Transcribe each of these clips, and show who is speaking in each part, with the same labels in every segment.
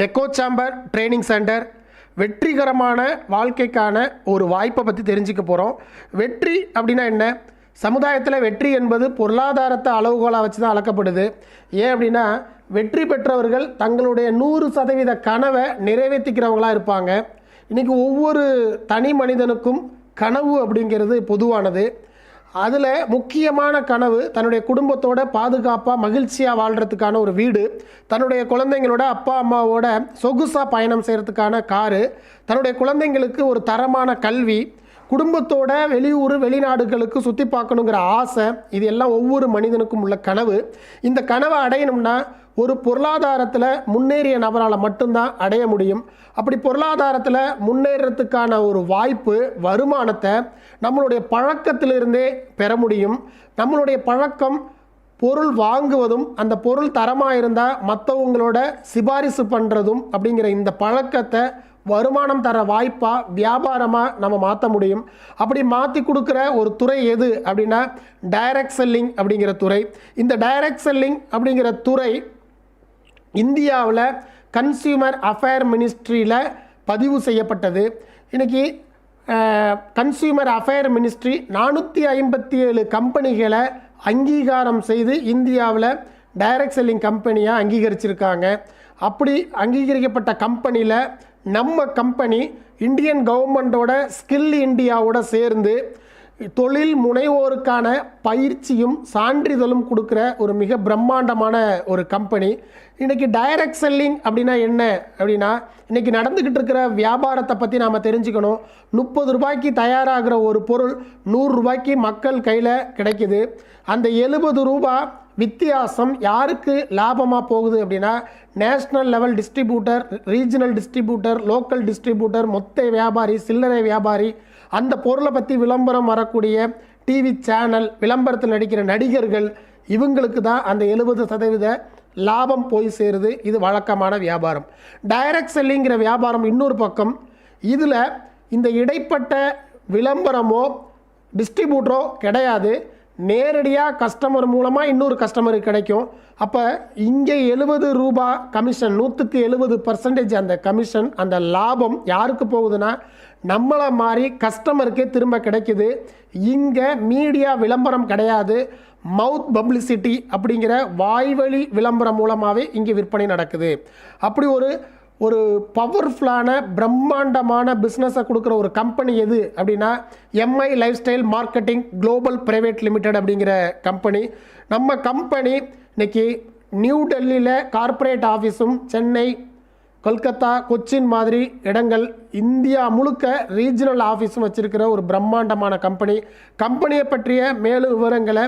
Speaker 1: Echo chamber training centre வெற்றிகரமான வாழ்க்கைக்கான ஒரு வாய்ப்பை பற்றி தெரிஞ்சுக்க போகிறோம். வெற்றி அப்படின்னா என்ன? சமுதாயத்தில் வெற்றி என்பது பொருளாதாரத்தை அளவுகோலாக வச்சு தான் அளக்கப்படுது. ஏன் அப்படின்னா, வெற்றி பெற்றவர்கள் தங்களுடைய 100% கனவை நிறைவேற்றிக்கிறவங்களாக இருப்பாங்க. இன்றைக்கி ஒவ்வொரு தனி மனிதனுக்கும் கனவு அப்படிங்கிறது பொதுவானது. அதில் முக்கியமான கனவு தன்னுடைய குடும்பத்தோட பாதுகாப்பாக மகிழ்ச்சியாக வாழ்கிறதுக்கான ஒரு வீடு, தன்னுடைய குழந்தைங்களோட அப்பா அம்மாவோட சொகுசாக பயணம் செய்கிறதுக்கான காரு, தன்னுடைய குழந்தைங்களுக்கு ஒரு தரமான கல்வி, குடும்பத்தோட வெளியூர் வெளிநாடுகளுக்கு சுற்றி பார்க்கணுங்கிற ஆசை, இது எல்லாம் ஒவ்வொரு மனிதனுக்கும் உள்ள கனவு. இந்த கனவை அடையணும்னா ஒரு பொருளாதாரத்தில் முன்னேறிய நபரால் மட்டும்தான் அடைய முடியும். அப்படி பொருளாதாரத்தில் முன்னேறத்துக்கான ஒரு வாய்ப்பு, வருமானத்தை நம்மளுடைய பழக்கத்திலிருந்தே பெற முடியும். நம்மளுடைய பழக்கம் பொருள் வாங்குவதும், அந்த பொருள் தரமாக இருந்தால் மற்றவங்களோட சிபாரிசு பண்ணுறதும் அப்படிங்கிற இந்த பழக்கத்தை வருமானம் தர வாய்ப்பாக, வியாபாரமாக நம்ம மாற்ற முடியும். அப்படி மாற்றி கொடுக்குற ஒரு துறை எது அப்படின்னா டைரக்ட் செல்லிங் அப்படிங்கிற துறை. இந்த டைரக்ட் செல்லிங் அப்படிங்கிற துறை இந்தியாவில் கன்சியூமர் அஃபேர் மினிஸ்ட்ரியில் பதிவு செய்யப்பட்டது. இன்றைக்கி கன்சியூமர் அஃபேர் மினிஸ்ட்ரி 457 கம்பெனிகளை அங்கீகாரம் செய்து இந்தியாவில் டைரக்ட் செல்லிங் கம்பெனியாக அங்கீகரிச்சிருக்காங்க. அப்படி அங்கீகரிக்கப்பட்ட கம்பெனியில் நம்ம கம்பெனி இந்தியன் கவர்மெண்ட்டோட ஸ்கில் இந்தியாவோட சேர்ந்து தொழில் முனைவோருக்கான பயிற்சியும் சான்றிதழும் கொடுக்குற ஒரு மிக பிரம்மாண்டமான ஒரு கம்பெனி. இன்றைக்கி டைரக்ட் செல்லிங் அப்படின்னா என்ன அப்படின்னா, இன்றைக்கி நடந்துக்கிட்டு இருக்கிற வியாபாரத்தை பற்றி நாம் தெரிஞ்சுக்கணும். 30 ரூபாய்க்கு தயாராகிற ஒரு பொருள் 100 ரூபாய்க்கு மக்கள் கையில் கிடைக்குது. அந்த 70 ரூபா வித்தியாசம் யாருக்கு லாபமாக போகுது அப்படின்னா, national level distributor, regional distributor, local distributor, மொத்த வியாபாரி, சில்லறை வியாபாரி, அந்த பொருளை பற்றி விளம்பரம் வரக்கூடிய டிவி சேனல், விளம்பரத்தில் நடிக்கிற நடிகர்கள், இவங்களுக்கு தான் அந்த 70% லாபம் போய் சேருது. இது வழக்கமான வியாபாரம். டைரக்ட் செல்லிங்கிற வியாபாரம் இன்னொரு பக்கம். இதில் இந்த இடைப்பட்ட விளம்பரமோ டிஸ்ட்ரிபியூட்டரோ கிடையாது. நேரடியாக கஸ்டமர் மூலமாக இன்னொரு கஸ்டமருக்கு கிடைக்கும். அப்போ இங்கே 70 ரூபா கமிஷன், 100க்கு 70% அந்த கமிஷன், அந்த லாபம் யாருக்கு போகுதுன்னா நம்மளை மாதிரி கஸ்டமருக்கே திரும்ப கிடைக்குது. இங்கே மீடியா விளம்பரம் கிடையாது. மவுத் பப்ளிசிட்டி அப்படிங்கிற வாய்வழி விளம்பரம் மூலமாகவே இங்கே விற்பனை நடக்குது. அப்படி ஒரு பவர்ஃபுல்லான பிரம்மாண்டமான பிஸ்னஸை கொடுக்குற ஒரு கம்பெனி எது அப்படின்னா Mi lifestyle marketing global private limited அப்படிங்கிற கம்பெனி. நம்ம கம்பெனி இன்னைக்கு நியூ டெல்லியில் கார்ப்பரேட் ஆஃபீஸும், சென்னை, கொல்கத்தா, கொச்சின் மாதிரி இடங்கள், இந்தியா முழுக்க ரீஜனல் ஆஃபீஸும் வச்சுருக்கிற ஒரு பிரம்மாண்டமான கம்பெனி. கம்பெனியை பற்றிய மேலும் விவரங்களை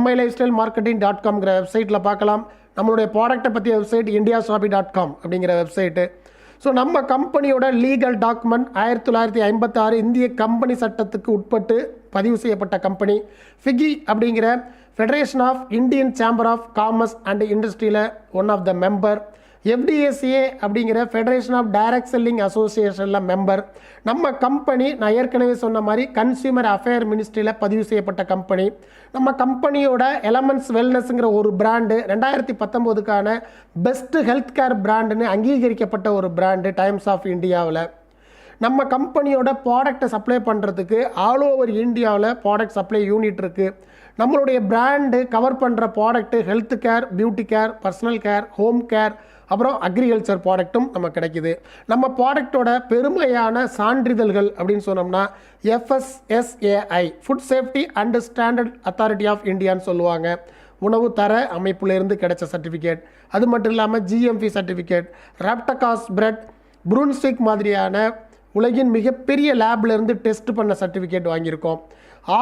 Speaker 1: MILifestylemarketing.com வெப்சைட்டில் பார்க்கலாம். நம்மளுடைய ப்ராடக்டை பற்றிய வெப்சைட் indiashoppy.com அப்படிங்கிற வெப்சைட்டு. ஸோ நம்ம கம்பெனியோட லீகல் டாக்குமெண்ட் 1956 இந்திய கம்பெனி சட்டத்துக்கு உட்பட்டு பதிவு செய்யப்பட்ட கம்பெனி. ஃபிகி அப்படிங்கிற federation of Indian chamber of commerce and இண்டஸ்ட்ரியில் one of the member. FDSA அப்படிங்கிற ஃபெடரேஷன் ஆஃப் டைரக்ட் செல்லிங் அசோசியேஷனில் மெம்பர். நம்ம கம்பெனி நான் ஏற்கனவே சொன்ன மாதிரி கன்சியூமர் அஃபேர் மினிஸ்ட்ரியில் பதிவு செய்யப்பட்ட கம்பெனி. நம்ம கம்பெனியோட எலமெண்ட்ஸ் வெல்னஸ்ங்கிற ஒரு பிராண்டு 2019க்கான பெஸ்ட் ஹெல்த் கேர் பிராண்டுன்னு அங்கீகரிக்கப்பட்ட ஒரு பிராண்டு டைம்ஸ் ஆஃப் இந்தியாவில். நம்ம கம்பெனியோட ப்ராடக்டை சப்ளை பண்ணுறதுக்கு ஆல் ஓவர் இந்தியாவில் ப்ராடக்ட் சப்ளை யூனிட் இருக்குது. நம்மளுடைய பிராண்டு கவர் பண்ணுற product health care, beauty care, personal care, home care, அப்புறம் அக்ரிகல்ச்சர் ப்ராடக்ட்டும் நம்ம கிடைக்குது. நம்ம ப்ராடக்டோட பெருமையான சான்றிதழ்கள் அப்படின்னு சொன்னோம்னா FSSAI, food safety and standard authority of இந்தியான்னு சொல்லுவாங்க. உணவு தர அமைப்புலேருந்து கிடைச்ச சர்டிஃபிகேட். அது மட்டும் இல்லாமல் GMP சர்டிஃபிகேட், ராப்டகாஸ் பிரெட், ப்ரூன்ஸ்விக் மாதிரியான உலகின் மிகப்பெரிய லேப்லேருந்து டெஸ்ட் பண்ண சர்டிஃபிகேட் வாங்கியிருக்கோம்.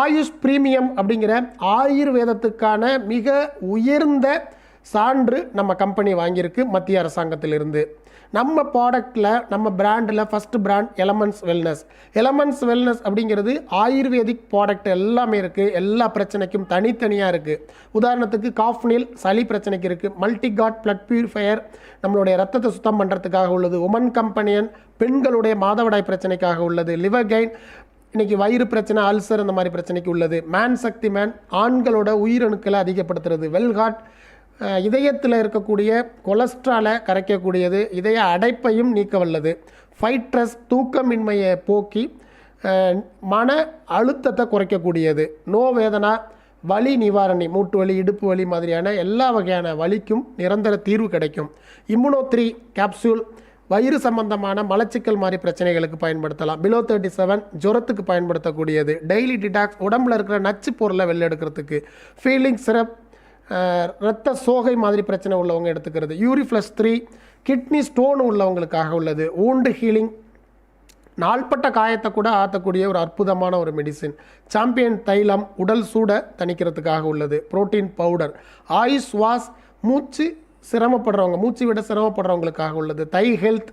Speaker 1: ஆயுஷ் பிரீமியம் அப்படிங்கிற ஆயுர்வேதத்துக்கான மிக உயர்ந்த சான்று நம்ம கம்பெனி வாங்கியிருக்கு மத்திய அரசாங்கத்திலிருந்து. நம்ம ப்ராடக்டில், நம்ம பிராண்டில் first brand elements wellness. Elements wellness அப்படிங்கிறது ஆயுர்வேதிக் ப்ராடக்ட் எல்லாமே இருக்குது. எல்லா பிரச்சனைக்கும் தனித்தனியாக இருக்குது. உதாரணத்துக்கு காஃப்னில் சளி பிரச்சனைக்கு இருக்குது. மல்டிகாட் பிளட் பியூரிஃபையர் நம்மளுடைய ரத்தத்தை சுத்தம் பண்ணுறதுக்காக உள்ளது. உமன் கம்பெனியன் பெண்களுடைய மாதவிடாய் பிரச்சனைக்காக உள்ளது. லிவர் கெயின் இன்றைக்கி வயிறு பிரச்சனை, அல்சர், அந்த மாதிரி பிரச்சனைக்கு உள்ளது. மேன் சக்தி மேன் ஆண்களோட உயிரணுக்களை அதிகப்படுத்துறது. வெல்ஹார்ட் இதயத்தில் இருக்கக்கூடிய கொலஸ்ட்ராலை கரைக்கக்கூடியது, இதய அடைப்பையும் நீக்க வல்லது. ஃபைட்ரஸ் தூக்கமின்மையை போக்கி மன அழுத்தத்தை குறைக்கக்கூடியது. நோ வேதனா வலி நிவாரணி, மூட்டு வலி, இடுப்பு வலி மாதிரியான எல்லா வகையான வலிக்கும் நிரந்தர தீர்வு கிடைக்கும். இம்யூனோ3 கேப்சூல் வயிறு சம்பந்தமான மலச்சிக்கல் மாதிரி பிரச்சனைகளுக்கு பயன்படுத்தலாம். பிலோ 37 ஜுரத்துக்கு பயன்படுத்தக்கூடியது. டெய்லி டிடாக்ஸ் உடம்புல இருக்கிற நச்சு பொருளை வெளில எடுக்கிறதுக்கு. ஃபீலிங் சிரப் இரத்த சோகை மாதிரி பிரச்சனை உள்ளவங்க எடுத்துக்கிறது. யூரிஃப்ளஸ் 3 கிட்னி ஸ்டோன் உள்ளவங்களுக்காக உள்ளது. ஊண்டு ஹீலிங் நாள்பட்ட காயத்தை கூட ஆற்றக்கூடிய ஒரு அற்புதமான ஒரு மெடிசின். சாம்பியன் தைலம் உடல் சூட தணிக்கிறதுக்காக உள்ளது. Protein powder. ஆயுஷ் வாஷ் மூச்சு சிரமப்படுறவங்க, மூச்சு விட சிரமப்படுறவங்களுக்காக உள்ளது. தை ஹெல்த்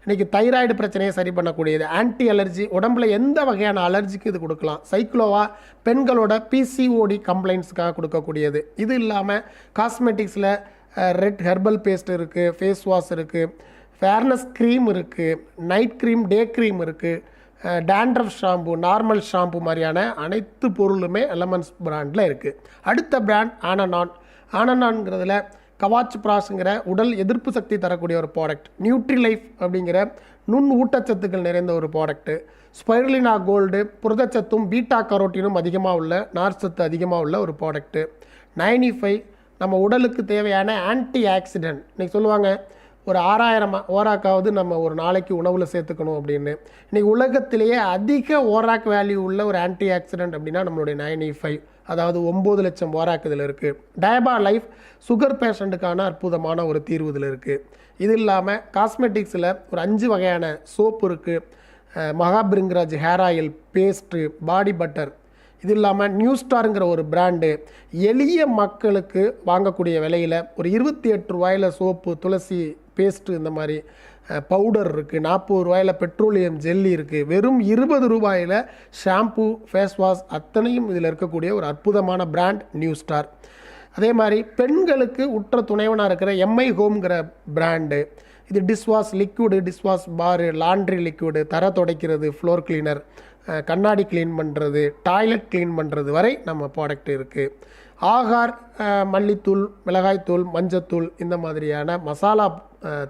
Speaker 1: இன்றைக்கி தைராய்டு பிரச்சனையை சரி பண்ணக்கூடியது. ஆன்டி அலர்ஜி உடம்புல எந்த வகையான அலர்ஜிக்கு இது கொடுக்கலாம். சைக்ளோவா பெண்களோட பிசிஓடி கம்ப்ளைண்ட்ஸுக்காக கொடுக்கக்கூடியது. இது இல்லாமல் காஸ்மெட்டிக்ஸில் ரெட் ஹெர்பல் பேஸ்ட் இருக்குது, ஃபேஸ் வாஷ் இருக்குது, ஃபேர்னஸ் க்ரீம் இருக்குது, நைட் க்ரீம், டே க்ரீம் இருக்குது, டேண்ட்ரஃப் ஷாம்பு, நார்மல் ஷாம்பு மாதிரியான அனைத்து பொருளுமே எலமெண்ட்ஸ் பிராண்டில் இருக்குது. அடுத்த பிராண்ட் ஆனனான். ஆனனான்ங்கிறதுல கவாச் ப்ராஸுங்கிற உடல் எதிர்ப்பு சக்தி தரக்கூடிய ஒரு ப்ராடக்ட். நியூட்ரி லைஃப் அப்படிங்கிற நுண் ஊட்டச்சத்துக்கள் நிறைந்த ஒரு ப்ராடக்ட்டு. ஸ்பைருலினா கோல்டு புரதச்சத்தும் பீட்டா கரோட்டினும் அதிகமாக உள்ள, நார்ச்சத்து அதிகமாக உள்ள ஒரு ப்ராடக்ட்டு. 95 நம்ம உடலுக்கு தேவையான ஆன்டி ஆக்சிடென்ட். இன்றைக்கி சொல்லுவாங்க ஒரு 6000 ஓராக்காவது நம்ம ஒரு நாளைக்கு உணவில் சேர்த்துக்கணும் அப்படின்னு. இன்றைக்கி உலகத்திலேயே அதிக ஓராக் வேல்யூ உள்ள ஒரு ஆன்டி ஆக்சிடென்ட் அப்படின்னா நம்மளுடைய 95, அதாவது 9 லட்சம் ஓராக்கு இதில் இருக்குது. டயபா லைஃப் சுகர் பேஷண்ட்டுக்கான அற்புதமான ஒரு தீர்வு இதில் இருக்குது. இது இல்லாமல் காஸ்மெட்டிக்ஸில் ஒரு 5 வகையான சோப்பு இருக்குது. Mahabhringraj hair oil, paste, body butter. இது இல்லாமல் நியூ ஸ்டாருங்கிற ஒரு பிராண்டு எளிய மக்களுக்கு வாங்கக்கூடிய விலையில் ஒரு 28 ரூபாயில் சோப்பு, துளசி பேஸ்ட்டு, இந்த மாதிரி பவுடர் இருக்குது. 40 ரூபாயில் பெட்ரோலியம் ஜெல்லி இருக்குது. வெறும் 20 ரூபாயில் ஷாம்பு, ஃபேஸ் வாஷ் அத்தனையும் இதில் இருக்கக்கூடிய ஒரு அற்புதமான பிராண்ட் நியூ ஸ்டார். அதே மாதிரி பெண்களுக்கு உற்ற துணைவனாக இருக்கிற எம்ஐ ஹோம்ங்கிற பிராண்டு. இது டிஷ்வாஷ் லிக்விடு, டிஷ்வாஷ் பாரு, லாண்ட்ரி லிக்விடு, தர துடைக்கிறது, ஃப்ளோர் கிளீனர், கண்ணாடி க்ளீன் பண்ணுறது, டாய்லெட் க்ளீன் பண்ணுறது வரை நம்ம ப்ராடக்ட் இருக்குது. ஆகார் மல்லித்தூள், மிளகாய்த்தூள், மஞ்சத்தூள், இந்த மாதிரியான மசாலா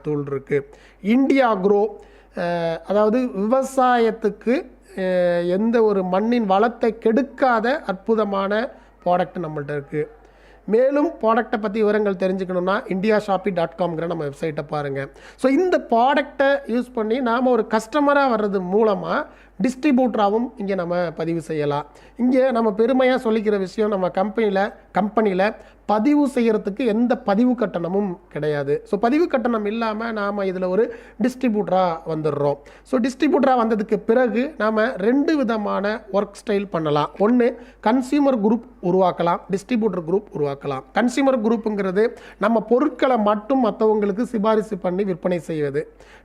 Speaker 1: தூள் இருக்குது. இந்தியா க்ரோ அதாவது விவசாயத்துக்கு எந்த ஒரு மண்ணின் வளத்தை கெடுக்காத அற்புதமான ப்ராடக்ட் நம்மள்ட்ட இருக்குது. மேலும் ப்ராடக்டை பற்றி விவரங்கள் தெரிஞ்சுக்கணுன்னா indiashopping.comங்கிற நம்ம வெப்சைட்டை பாருங்கள். ஸோ இந்த ப்ராடக்டை யூஸ் பண்ணி நாம் ஒரு கஸ்டமராக வர்றது மூலமாக டிஸ்ட்ரிபியூட்டராகவும் இங்கே நம்ம பதிவு செய்யலாம். இங்கே நம்ம பெருமையாக சொல்லிக்கிற விஷயம், நம்ம கம்பெனியில் பதிவு செய்கிறதுக்கு எந்த பதிவு கட்டணமும் கிடையாது. ஸோ பதிவு கட்டணம் இல்லாமல் நாம் இதில் ஒரு டிஸ்ட்ரிபியூட்டராக வந்துடுறோம். ஸோ டிஸ்ட்ரிபியூட்டராக வந்ததுக்கு பிறகு நாம் 2 விதமான ஒர்க் ஸ்டைல் பண்ணலாம். ஒன்று கன்சியூமர் குரூப் உருவாக்கலாம், டிஸ்ட்ரிபியூட்டர் குரூப் உருவாக்கலாம். கன்சியூமர் குரூப்புங்கிறது நம்ம பொருட்களை மட்டும் மற்றவங்களுக்கு சிபாரிசு பண்ணி விற்பனை செய்வது.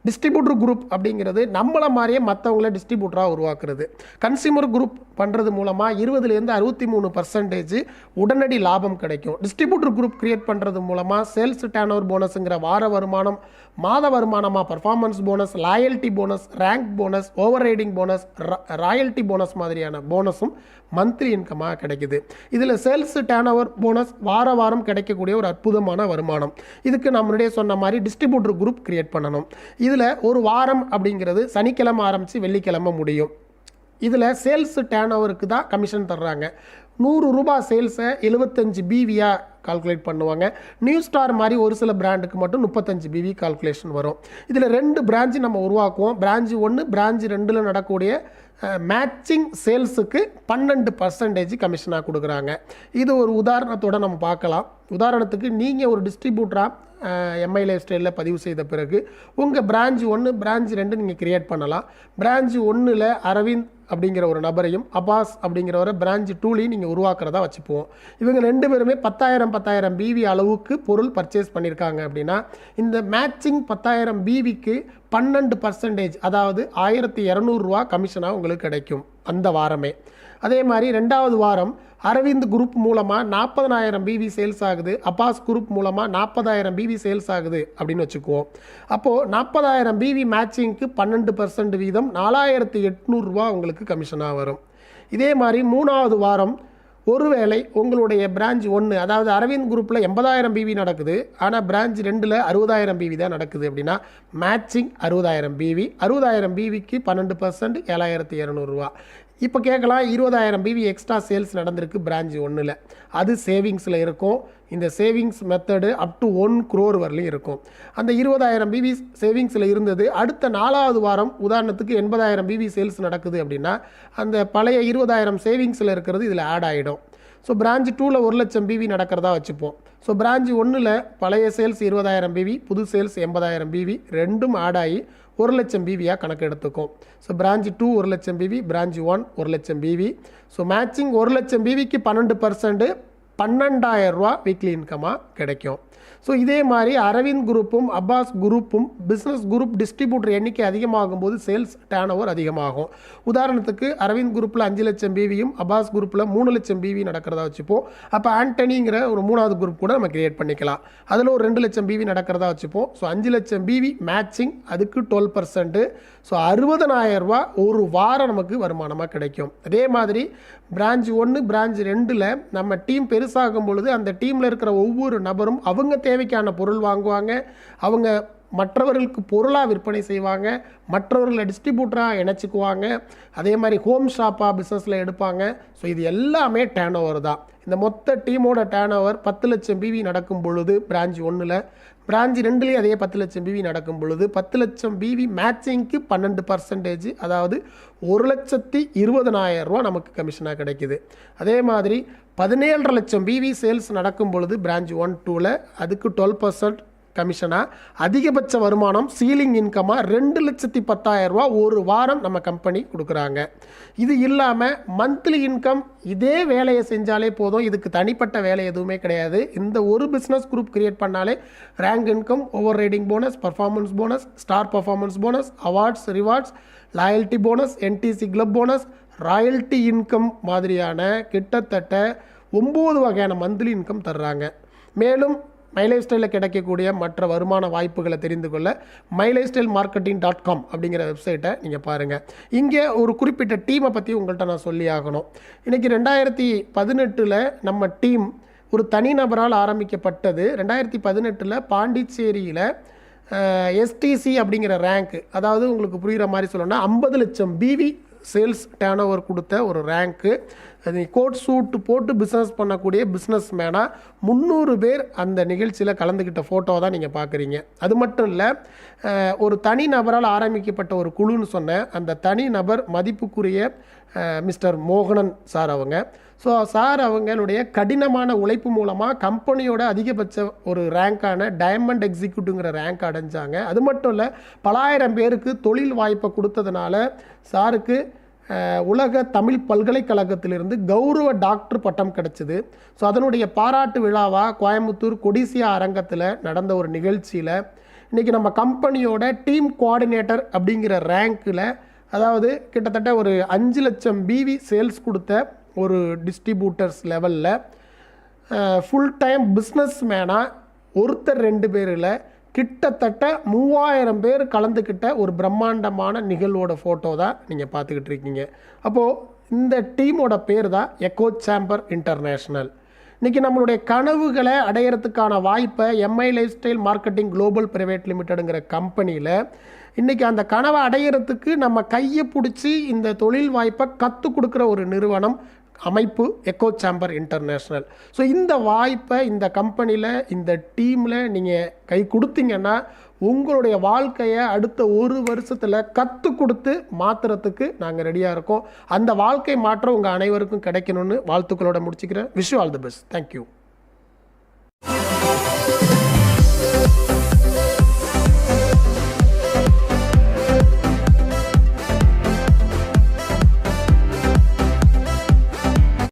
Speaker 1: டிஸ்ட்ரிபியூட்டர் குரூப் அப்படிங்கிறது நம்மளை மாதிரியே மற்றவங்கள டிஸ்ட்ரிபியூட்டராக உருவாக்குறது. கன்சியூமர் குரூப் பண்ணுறது மூலமாக 20லேருந்து 63% உடனடி லாபம் கிடைக்கும். டிஸ்ட்ரிபியூட்டர் குரூப் கிரியேட் பண்ணுறது மூலமாக சேல்ஸ் டர்ன்ஓவர் போனஸுங்கிற வார வருமானம், மாத வருமானமாக performance bonus, loyalty bonus, rank bonus, over riding bonus, royalty bonus மாதிரியான போனஸும் மந்த்லி இன்கமாக கிடைக்குது. இதில் சேல்ஸ் டர்ன்ஓவர் போனஸ் வாரம் கிடைக்கக்கூடிய ஒரு அற்புதமான வருமானம். இதுக்கு நான் முன்னாடியே சொன்ன மாதிரி டிஸ்ட்ரிபியூட்டர் குரூப் கிரியேட் பண்ணணும். இதில் ஒரு வாரம் அப்படிங்கிறது சனிக்கிழமை ஆரம்பித்து வெள்ளிக்கிழமை முடியும். இதில் சேல்ஸ் டர்ன்ஓவருக்கு தான் கமிஷன் தர்றாங்க. 100 ரூபாய் சேல்ஸை 75 பிவியாக கால்குலேட் பண்ணுவாங்க. நியூ ஸ்டார் மாதிரி ஒரு சில பிராண்டுக்கு மட்டும் 35 பிவி கால்குலேஷன் வரும். இதில் 2 பிரான்ச்சு நம்ம உருவாக்குவோம். பிரான்ச்சு 1, பிரான்ச்சு 2ல் நடக்கக்கூடிய மேட்சிங் சேல்ஸுக்கு 12% கமிஷனாக கொடுக்குறாங்க. இது ஒரு உதாரணத்தோடு நம்ம பார்க்கலாம். உதாரணத்துக்கு நீங்கள் ஒரு டிஸ்ட்ரிபியூட்டராக எம்ஐ லைஃப் ஸ்டைலில் பதிவு செய்த பிறகு உங்கள் பிரான்ச் 1, பிரான்ச் 2 நீங்கள் கிரியேட் பண்ணலாம். பிரான்ச் 1ல் அரவிந்த் அப்படிங்கிற ஒரு நபரையும் அப்பாஸ் அப்படிங்கிறவரை பிரான்ச் 2லையும் நீங்கள் உருவாக்குறதா வச்சுப்போம். இவங்க 2 பேருமே 10,000 பிவி அளவுக்கு பொருள் பர்ச்சேஸ் பண்ணியிருக்காங்க அப்படின்னா இந்த மேட்சிங் 10,000 பிவிக்கு 12%, அதாவது 1,200 ரூபா கமிஷனாக உங்களுக்கு கிடைக்கும் அந்த வாரமே. அதே மாதிரி 2வது வாரம் அரவிந்த் குரூப் மூலமாக 40,000 பிவி சேல்ஸ் ஆகுது, அப்பாஸ் குரூப் மூலமாக 40,000 பிவி சேல்ஸ் ஆகுது அப்படின்னு வச்சுக்குவோம். அப்போது 40,000 பிவி மேட்சிங்க்கு 12% வீதம் 4,800 ரூபா உங்களுக்கு கமிஷனாக வரும். இதே மாதிரி 3வது வாரம் ஒருவேளை உங்களுடைய பிரான்ச் 1, அதாவது அரவிந்த் குரூப்பில் 80,000 பிவி நடக்குது, ஆனால் பிரான்ச் 2ல் 60,000 பிவி தான் நடக்குது அப்படின்னா மேட்சிங் 60,000 பிவி. 60,000 பிவிக்கு 12% 7,200 ரூபா. இப்போ கேட்கலாம், 20,000 பிவி எக்ஸ்ட்ரா சேல்ஸ் நடந்திருக்கு பிரான்ச் 1ல், அது சேவிங்ஸில் இருக்கும். இந்த savings method up to 1 crore வரலையும் இருக்கும். அந்த 20,000 பிவி சேவிங்ஸில் இருந்தது அடுத்த 4வது வாரம் உதாரணத்துக்கு 80,000 பிவி சேல்ஸ் நடக்குது அப்படின்னா அந்த பழைய 20,000 சேவிங்ஸில் இருக்கிறது இதில் ஆட் ஆகிடும். ஸோ பிரான்ச் 2ல் 1,00,000 பிவி நடக்கிறதா வச்சுப்போம். ஸோ பிரான்ச் 1ல் பழைய சேல்ஸ் 20,000 பிவி, புது சேல்ஸ் 80,000 பிவி, ரெண்டும் ஆட் ஆகி 1,00,000 பிவியாக கணக்கு எடுத்துக்கும். So branch 2 1,00,000 PV, branch 1 1,00,000 PV. So matching 1,00,000 பிவிக்கு 12% 12,000 ரூபா வீக்லி இன்கமாக கிடைக்கும். ஸோ இதே மாதிரி அரவிந்த் குரூப்பும் அப்பாஸ் குரூப்பும் பிஸ்னஸ் குரூப் டிஸ்ட்ரிபியூட்டர் எண்ணிக்கை அதிகமாகும் போது சேல்ஸ் டர்ன் ஓவர் அதிகமாகும். உதாரணத்துக்கு அரவிந்த் குரூப்பில் 5,00,000 பிவியும் அப்பாஸ் குரூப்பில் 3,00,000 பிவி நடக்கிறதா வச்சுப்போம். அப்போ ஆண்டனிங்கிற ஒரு 3வது குரூப் கூட நம்ம கிரியேட் பண்ணிக்கலாம். அதில் ஒரு 2,00,000 பிவி நடக்கிறதா வச்சுப்போம். ஸோ 5,00,000 பிவி மேட்சிங், அதுக்கு 12%. ஸோ 60,000 ரூபா ஒரு வாரம் நமக்கு வருமானமாக கிடைக்கும். அதே மாதிரி பிரான்ச் 1 பிரான்ச் 2ல் நம்ம டீம் பெருசாகும் பொழுது அந்த டீமில் இருக்கிற ஒவ்வொரு நபரும் அவங்க தேவைக்கான பொருள் வாங்குவாங்க, அவங்க மற்றவர்களுக்கு பொருளாக விற்பனை செய்வாங்க, மற்றவர்களை டிஸ்ட்ரிபியூட்டராக இணைச்சிக்குவாங்க, அதே மாதிரி ஹோம் ஷாப்பாக பிஸ்னஸில் எடுப்பாங்க. ஸோ இது எல்லாமே டர்ன் ஓவர் தான். இந்த மொத்த டீமோட டர்ன் ஓவர் 10,00,000 பிவி நடக்கும் பொழுது பிரான்ச் 1ல், பிரான்ச் 2லேயும் அதே 10,00,000 பிவி நடக்கும் பொழுது 10,00,000 பிவி மேட்சிங்க்கு 12%, அதாவது 1,20,000 ரூபா நமக்கு கமிஷனாக கிடைக்குது. அதே மாதிரி 17,50,000 பிவி சேல்ஸ் நடக்கும் பொழுது பிரான்ச் 1 2ல் அதுக்கு 12% கமிஷனாக, அதிகபட்ச வருமானம் சீலிங் இன்கமாக 2,10,000 ரூபா ஒரு வாரம் நம்ம கம்பெனி கொடுக்குறாங்க. இது இல்லாமல் மந்த்லி இன்கம் இதே வேலையை செஞ்சாலே போதும், இதுக்கு தனிப்பட்ட வேலை எதுவுமே கிடையாது. இந்த ஒரு பிஸ்னஸ் குரூப் கிரியேட் பண்ணாலே rank income, over riding bonus, performance bonus, star performance bonus, awards, rewards, loyalty bonus, NTC club bonus, royalty income மாதிரியான கிட்டத்தட்ட 9 வகையான மந்த்லி இன்கம் தர்றாங்க. மேலும் மை லைஃப் ஸ்டைலில் கிடைக்கக்கூடிய மற்ற வருமான வாய்ப்புகளை தெரிந்து கொள்ள myLifestyleMarketing.com அப்படிங்கிற வெப்சைட்டை நீங்கள் பாருங்கள். இங்கே ஒரு குறிப்பிட்ட டீமை பற்றி உங்கள்கிட்ட நான் சொல்லி ஆகணும். இன்றைக்கி 2018 நம்ம டீம் ஒரு தனிநபரால் ஆரம்பிக்கப்பட்டது. 2018 பாண்டிச்சேரியில் எஸ்டிசி அப்படிங்கிற ரேங்க்கு, அதாவது உங்களுக்கு புரிகிற மாதிரி சொல்லணும்னா 50,00,000 பிவி சேல்ஸ் டர்ன் ஓவர் கொடுத்த ஒரு ரேங்க்கு. அது கோட் சூட்டு போட்டு பிஸ்னஸ் பண்ணக்கூடிய பிஸ்னஸ் மேனாக 300 பேர் அந்த நிகழ்ச்சியில் கலந்துக்கிட்ட ஃபோட்டோ தான் நீங்கள் பார்க்குறீங்க. அது மட்டும் இல்லை, ஒரு தனி நபரால் ஆரம்பிக்கப்பட்ட ஒரு குழுன்னு சொன்னேன். அந்த தனி நபர் மதிப்புக்குரிய மிஸ்டர் மோகனன் சார் அவங்க. ஸோ சார் அவங்களுடைய கடினமான உழைப்பு மூலமாக கம்பெனியோட அதிகபட்ச ஒரு ரேங்கான டைமண்ட் எக்ஸிக்யூட்டிவ்ங்கிற ரேங்க் அடைஞ்சாங்க. அது மட்டும் இல்லை, பலாயிரம் பேருக்கு தொழில் வாய்ப்பை கொடுத்ததுனால சாருக்கு உலக தமிழ் பல்கலைக்கழகத்திலிருந்து கௌரவ டாக்டர் பட்டம் கிடச்சிது. ஸோ அதனுடைய பாராட்டு விழாவாக கோயம்புத்தூர் கொடிசியா அரங்கத்தில் நடந்த ஒரு நிகழ்ச்சியில் இன்றைக்கி நம்ம கம்பெனியோட டீம் கோஆர்டினேட்டர் அப்படிங்கிற ரேங்க்கில், அதாவது கிட்டத்தட்ட ஒரு 5,00,000 பிவி சேல்ஸ் கொடுத்த ஒரு டிஸ்ட்ரிபியூட்டர்ஸ் லெவலில் ஃபுல் டைம் பிஸ்னஸ் மேனாக ஒருத்தர் 2 பேரில் கிட்டத்தட்ட 3,000 பேர் கலந்துக்கிட்ட ஒரு பிரம்மாண்டமான நிகழ்வோட ஃபோட்டோ தான் நீங்கள் பார்த்துக்கிட்டு இருக்கீங்க. அப்போது இந்த டீமோட பேர் தான் எக்கோ சேம்பர் இன்டர்நேஷ்னல். இன்றைக்கி நம்மளுடைய கனவுகளை அடையிறதுக்கான வாய்ப்பை MI lifestyle marketing global private லிமிட்டடுங்கிற கம்பெனியில் இன்றைக்கி அந்த கனவை அடையிறதுக்கு நம்ம கையை பிடிச்சி இந்த தொழில் வாய்ப்பை கற்றுக் கொடுக்குற ஒரு நிறுவனம், அமைப்பு எக்கோ சேம்பர் இன்டர்நேஷ்னல். ஸோ இந்த வாய்ப்பை இந்த கம்பெனியில் இந்த டீமில் நீங்கள் கை கொடுத்தீங்கன்னா உங்களுடைய வாழ்க்கையை அடுத்த 1 வருஷத்தில் கற்றுக் கொடுத்து மாற்றுறதுக்கு நாங்கள் ரெடியாக இருக்கோம். அந்த வாழ்க்கை மாற்றம் உங்கள் அனைவருக்கும் கிடைக்கணும்னு வாழ்த்துக்களோட முடிச்சுக்கிறேன். Wish you all the best. Thank you.